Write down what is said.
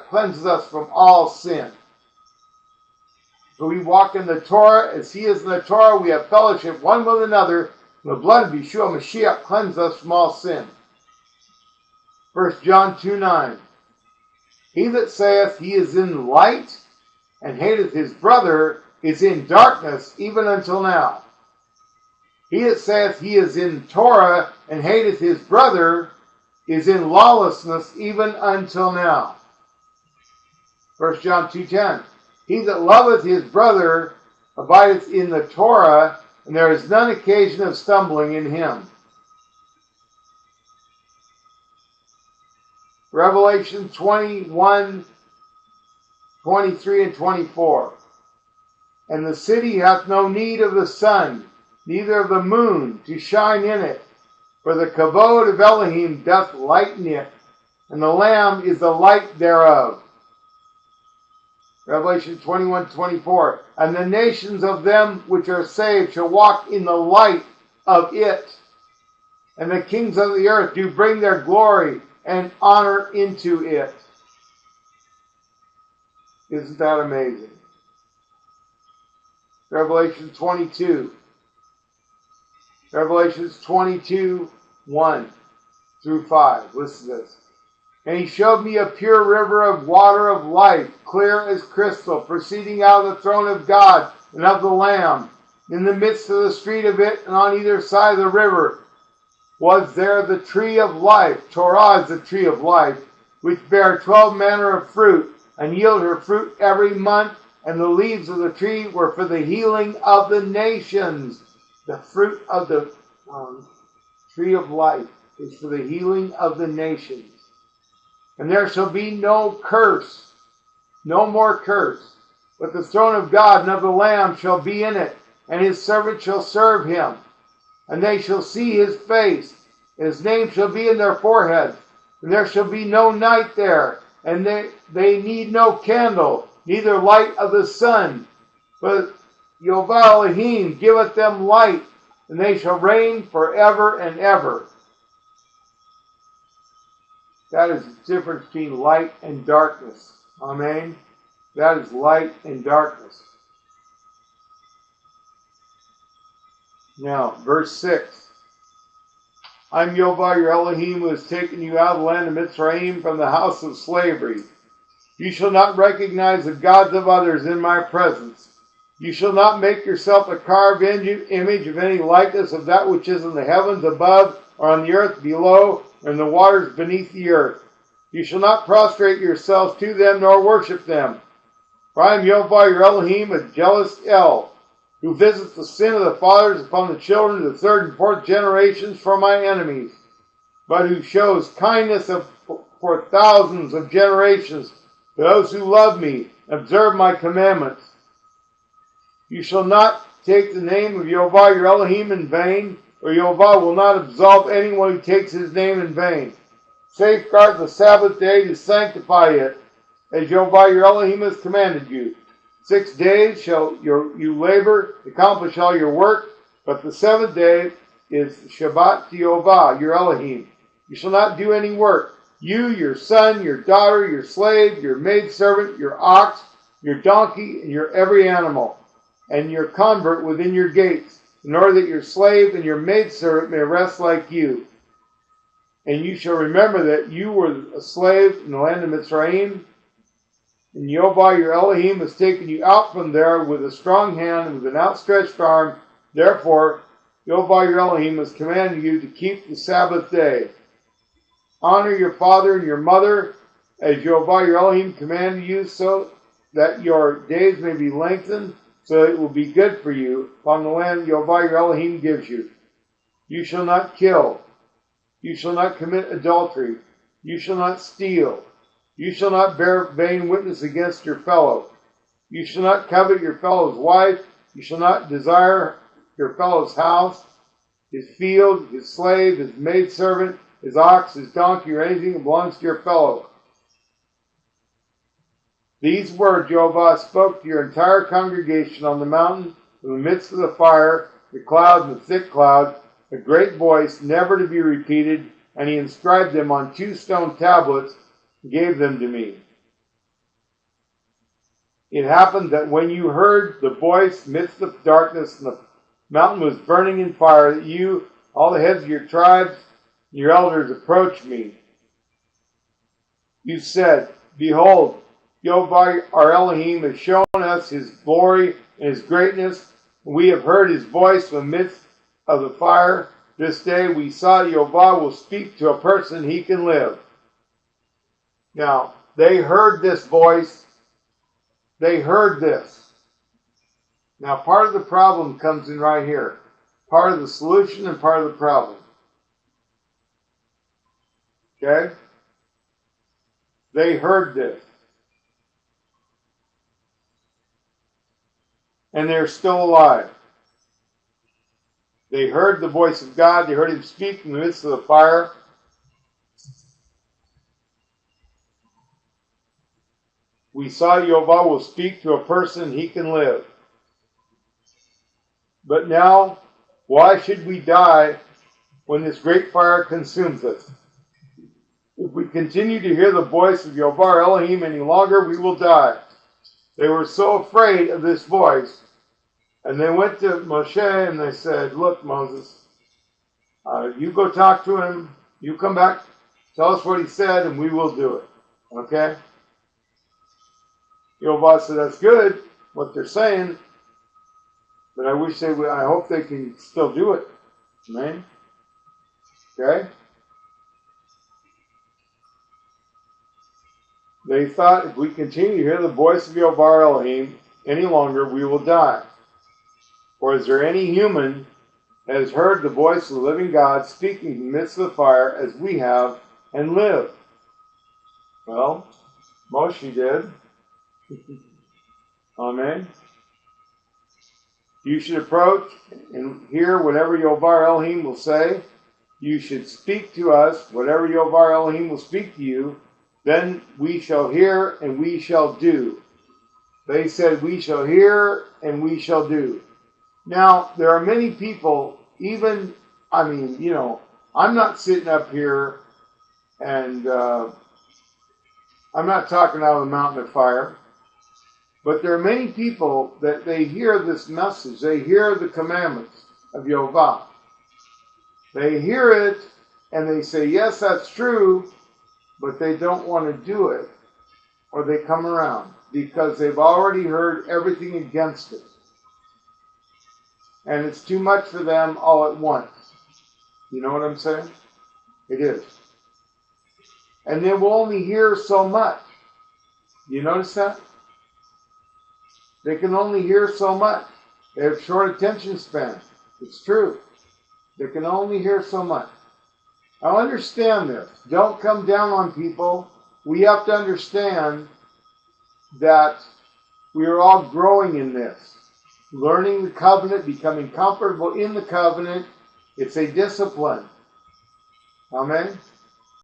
cleanses us from all sin. So we walk in the Torah as he is in the Torah. We have fellowship one with another. The blood of Yeshua Mashiach cleanses us from all sin. 1 John 2:9. He that saith he is in light and hateth his brother is in darkness even until now. He that saith he is in Torah and hateth his brother is in lawlessness even until now. 1 John 2:10. He that loveth his brother abideth in the Torah, and there is none occasion of stumbling in him. Revelation 21:23 and 24. And the city hath no need of the sun, neither of the moon, to shine in it. For the kavod of Elohim doth lighten it, and the Lamb is the light thereof. Revelation 21:24. And the nations of them which are saved shall walk in the light of it. And the kings of the earth do bring their glory and honor into it. Isn't that amazing? Revelation 22. Revelations 22:1 through 5. Listen to this. And he showed me a pure river of water of life, clear as crystal, proceeding out of the throne of God and of the Lamb. In the midst of the street of it, and on either side of the river, was there the tree of life. Torah is the tree of life, which bare 12 manner of fruit, and yield her fruit every month. And the leaves of the tree were for the healing of the nations. The fruit of the tree of life is for the healing of the nations. And there shall be no curse, no more curse. But the throne of God and of the Lamb shall be in it, and his servants shall serve him. And they shall see his face, and his name shall be in their foreheads. And there shall be no night there, and they need no candle, neither light of the sun. But Yehovah Elohim giveth them light, and they shall reign forever and ever. That is the difference between light and darkness. Amen. That is light and darkness. Now, verse 6. I am Yehovah your Elohim, who has taken you out of the land of Mitzrayim from the house of slavery. You shall not recognize the gods of others in my presence. You shall not make yourself a carved image of any likeness of that which is in the heavens above, or on the earth below, or in the waters beneath the earth. You shall not prostrate yourselves to them, nor worship them. For I am Yehovah your Elohim, a jealous El, who visits the sin of the fathers upon the children of the third and fourth generations for my enemies, but who shows kindness for thousands of generations to those who love me and observe my commandments. You shall not take the name of Yehovah your Elohim in vain, or Yehovah will not absolve anyone who takes his name in vain. Safeguard the Sabbath day to sanctify it, as Yehovah your Elohim has commanded you. 6 days shall you labor, accomplish all your work, but the seventh day is Shabbat to Yehovah your Elohim. You shall not do any work. You, your son, your daughter, your slave, your maidservant, your ox, your donkey, and your every animal, and your convert within your gates, in order that your slave and your maidservant may rest like you. And you shall remember that you were a slave in the land of Mitzrayim, and Yehovah your Elohim has taken you out from there with a strong hand and with an outstretched arm. Therefore, Yehovah your Elohim has commanded you to keep the Sabbath day. Honor your father and your mother, as Yehovah your Elohim commanded you, so that your days may be lengthened, so that it will be good for you upon the land Yehovah your Elohim gives you. You shall not kill. You shall not commit adultery. You shall not steal. You shall not bear vain witness against your fellow. You shall not covet your fellow's wife. You shall not desire your fellow's house, his field, his slave, his maidservant, his ox, his donkey, or anything that belongs to your fellow. These words Yehovah spoke to your entire congregation on the mountain in the midst of the fire, the cloud, and the thick cloud, a great voice, never to be repeated, and he inscribed them on 2 stone tablets and gave them to me. It happened that when you heard the voice amidst the darkness and the mountain was burning in fire, that you, all the heads of your tribes, your elders approached me. You said, Behold, Jehovah our Elohim has shown us his glory and his greatness. We have heard his voice from the midst of the fire. This day we saw Jehovah will speak to a person, he can live. Now, they heard this voice. They heard this. Now, part of the problem comes in right here. Part of the solution and part of the problem. Okay? They heard this. And they're still alive. They heard the voice of God. They heard him speak in the midst of the fire. We saw Jehovah will speak to a person, he can live. But now, why should we die when this great fire consumes us? If we continue to hear the voice of Jehovah Elohim any longer, we will die. They were so afraid of this voice, and they went to Moshe and they said, Look, Moses, you go talk to him, you come back, tell us what he said, and we will do it. Okay? Jehovah said, that's good, what they're saying, but I wish they would, I hope they can still do it. Amen? Okay? They thought if we continue to hear the voice of Jehovah Elohim any longer, we will die. For is there any human that has heard the voice of the living God speaking in the midst of the fire as we have and live? Well, Moshe did. Amen. You should approach and hear whatever Jehovah Elohim will say. You should speak to us whatever Jehovah Elohim will speak to you. Then we shall hear and we shall do. They said, we shall hear and we shall do. Now, there are many people, even, I'm not sitting up here and I'm not talking out of the mountain of fire. But there are many people that they hear this message. They hear the commandments of Jehovah. They hear it and they say, yes, that's true, but they don't want to do it. Or they come around because they've already heard everything against it. And it's too much for them all at once. You know what I'm saying? It is. And they will only hear so much. You notice that? They can only hear so much. They have short attention span. It's true. They can only hear so much. Now understand this. Don't come down on people. We have to understand that we are all growing in this. Learning the covenant, becoming comfortable in the covenant. It's a discipline. Amen?